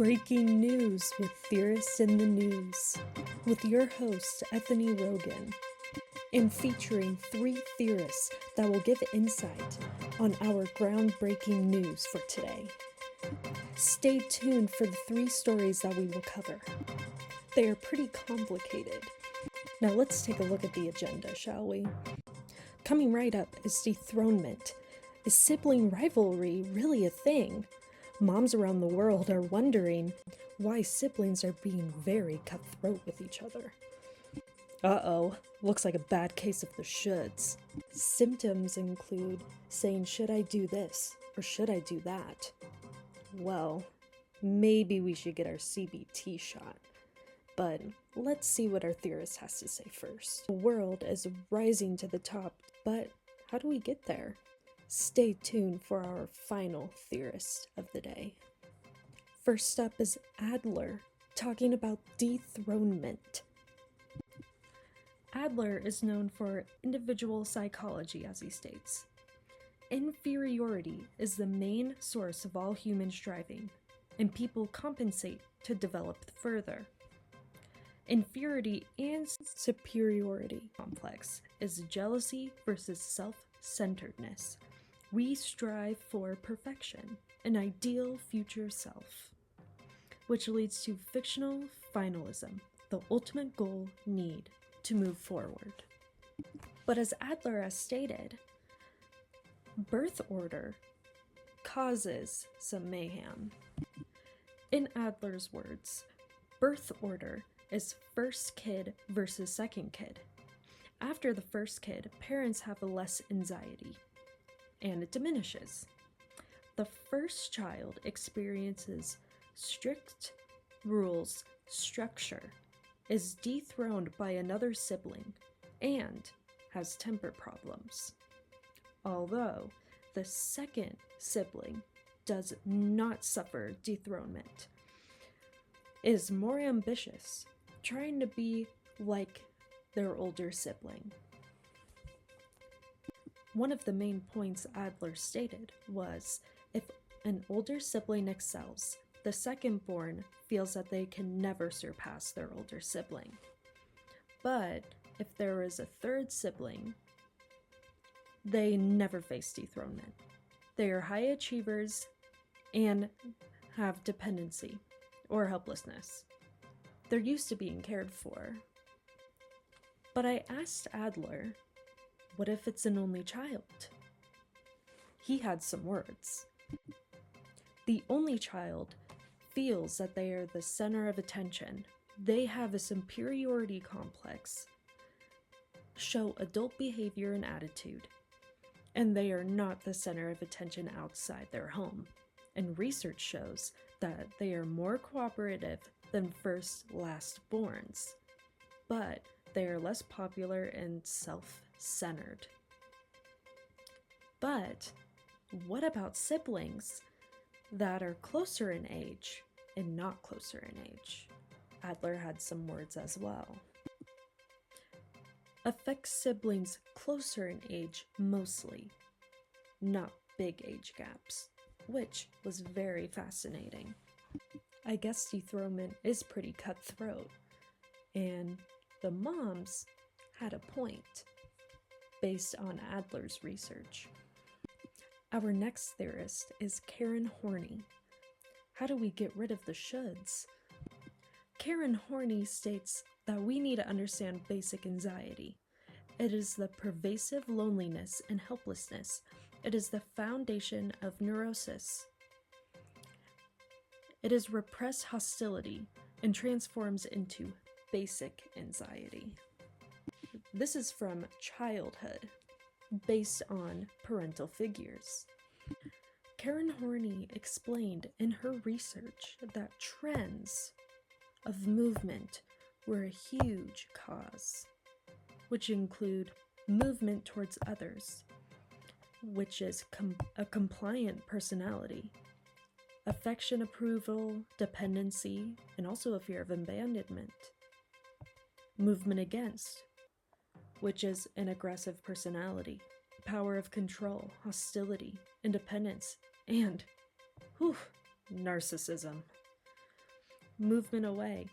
Breaking news with Theorists in the News, with your host, Ethany Rogan, and featuring 3 theorists that will give insight on our groundbreaking news for today. Stay tuned for the 3 stories that we will cover. They are pretty complicated. Now let's take a look at the agenda, shall we? Coming right up is dethronement. Is sibling rivalry really a thing? Moms around the world are wondering why siblings are being very cutthroat with each other. Uh-oh, looks like a bad case of the shoulds. Symptoms include saying, should I do this or should I do that? Well, maybe we should get our CBT shot. But let's see what our theorist has to say first. The world is rising to the top, but how do we get there? Stay tuned for our final theorist of the day. First up is Adler, talking about dethronement. Adler is known for individual psychology, as he states. Inferiority is the main source of all human striving, and people compensate to develop further. Inferiority and superiority complex is jealousy versus self-centeredness. We strive for perfection, an ideal future self, which leads to fictional finalism, the ultimate goal need to move forward. But as Adler has stated, birth order causes some mayhem. In Adler's words, birth order is first kid versus second kid. After the first kid, parents have less anxiety, and it diminishes. The first child experiences strict rules, structure, is dethroned by another sibling, and has temper problems. Although the second sibling does not suffer dethronement, is more ambitious, trying to be like their older sibling. One of the main points Adler stated was, if an older sibling excels, the second-born feels that they can never surpass their older sibling. But if there is a third sibling, they never face dethronement. They are high achievers and have dependency or helplessness. They're used to being cared for. But I asked Adler, what if it's an only child? He had some words. The only child feels that they are the center of attention. They have a superiority complex, show adult behavior and attitude, and they are not the center of attention outside their home. And research shows that they are more cooperative than last-borns, but they are less popular and self-centered. But what about siblings that are closer in age and not closer in age? Adler had some words as well. Affects siblings closer in age mostly, not big age gaps, which was very fascinating. I guess dethronement is pretty cutthroat, and the moms had a point based on Adler's research. Our next theorist is Karen Horney. How do we get rid of the shoulds? Karen Horney states that we need to understand basic anxiety. It is the pervasive loneliness and helplessness. It is the foundation of neurosis. It is repressed hostility and transforms into basic anxiety. This is from childhood, based on parental figures. Karen Horney explained in her research that trends of movement were a huge cause, which include movement towards others, which is a compliant personality, affection, approval, dependency, and also a fear of abandonment. Movement against, which is an aggressive personality, power of control, hostility, independence, and narcissism. movement away,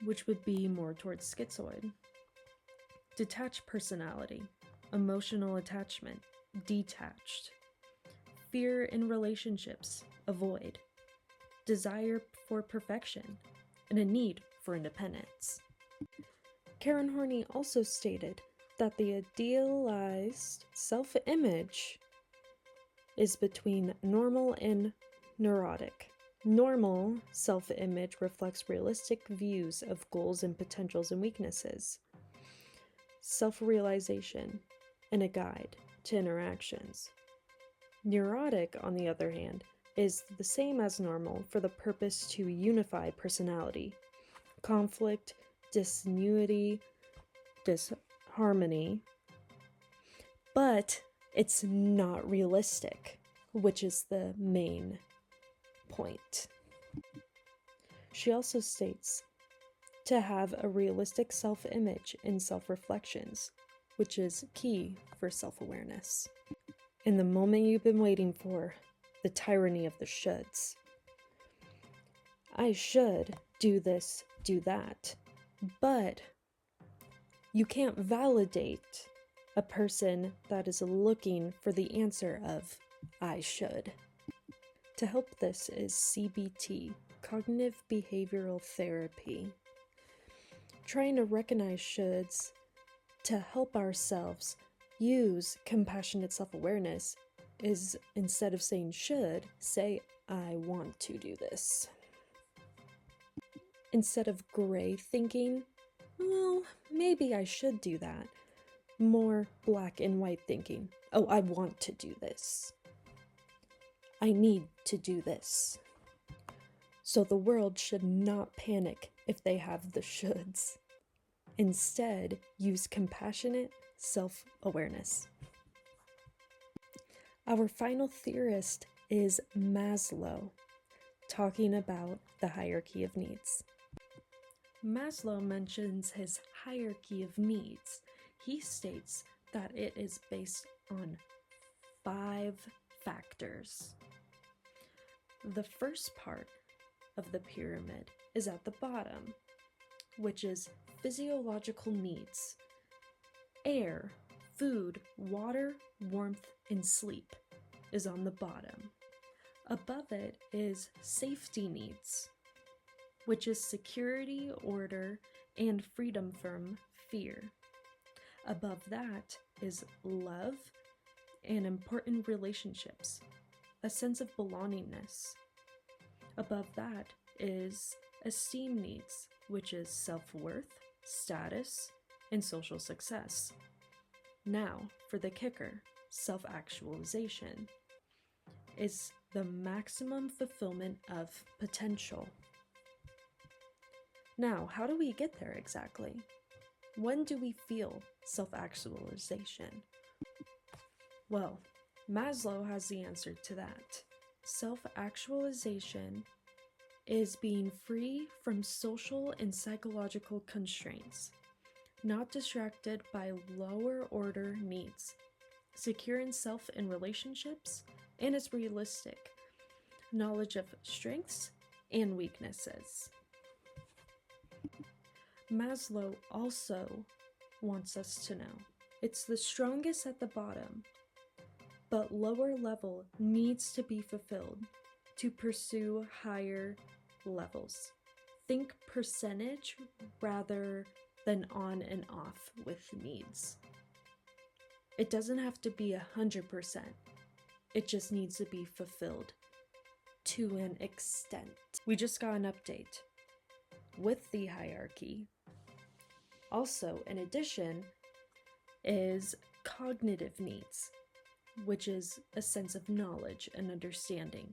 which would be more towards schizoid. Detached personality, emotional attachment, detached. Fear in relationships, avoid. Desire for perfection, and a need for independence. Karen Horney also stated that the idealized self-image is between normal and neurotic. Normal self-image reflects realistic views of goals and potentials and weaknesses, self-realization, and a guide to interactions. Neurotic, on the other hand, is the same as normal for the purpose to unify personality, conflict, disunity, disharmony, but it's not realistic, which is the main point. She also states to have a realistic self-image and self-reflections, which is key for self-awareness. In the moment you've been waiting for, the tyranny of the shoulds. I should do this, do that, but you can't validate a person that is looking for the answer of I should. To help this is CBT, Cognitive Behavioral Therapy. Trying to recognize shoulds to help ourselves use compassionate self-awareness is, instead of saying should, say I want to do this. Instead of gray thinking, well, maybe I should do that. More black and white thinking, oh, I want to do this. I need to do this. So the world should not panic if they have the shoulds. Instead, use compassionate self-awareness. Our final theorist is Maslow, talking about the hierarchy of needs. Maslow mentions his hierarchy of needs. He states that it is based on 5 factors. The first part of the pyramid is at the bottom, which is physiological needs. Air, food, water, warmth, and sleep is on the bottom. Above it is safety needs, which is security, order, and freedom from fear. Above that is love and important relationships, a sense of belongingness. Above that is esteem needs, which is self-worth, status, and social success. Now, for the kicker, self-actualization is the maximum fulfillment of potential. Now, how do we get there exactly? When do we feel self-actualization? Well, Maslow has the answer to that. Self-actualization is being free from social and psychological constraints, not distracted by lower order needs, secure in self and relationships, and is realistic, knowledge of strengths and weaknesses. Maslow also wants us to know it's the strongest at the bottom, but lower level needs to be fulfilled to pursue higher levels. Think percentage rather than on and off with needs. It doesn't have to be 100%. It just needs to be fulfilled to an extent. We just got an update with the hierarchy. Also, in addition, is cognitive needs, which is a sense of knowledge and understanding,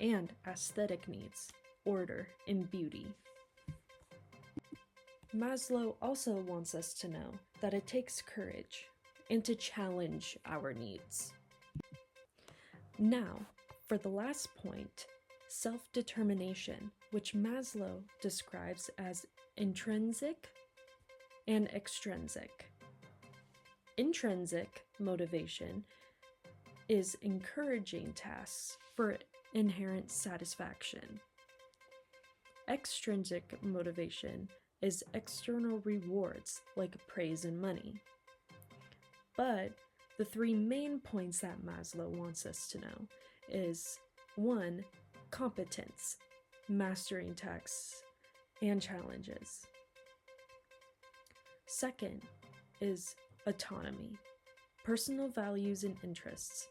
and aesthetic needs, order and beauty. Maslow also wants us to know that it takes courage and to challenge our needs. Now, for the last point, self-determination, which Maslow describes as intrinsic and extrinsic. Intrinsic motivation is encouraging tasks for inherent satisfaction. Extrinsic motivation is external rewards like praise and money. But the three main points that Maslow wants us to know is 1. Competence, mastering tasks and challenges. Second is autonomy, personal values and interests.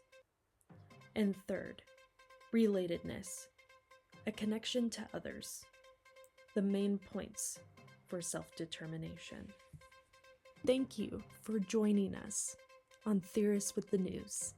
And third, relatedness, a connection to others, the main points for self-determination. Thank you for joining us on Theorist with the News.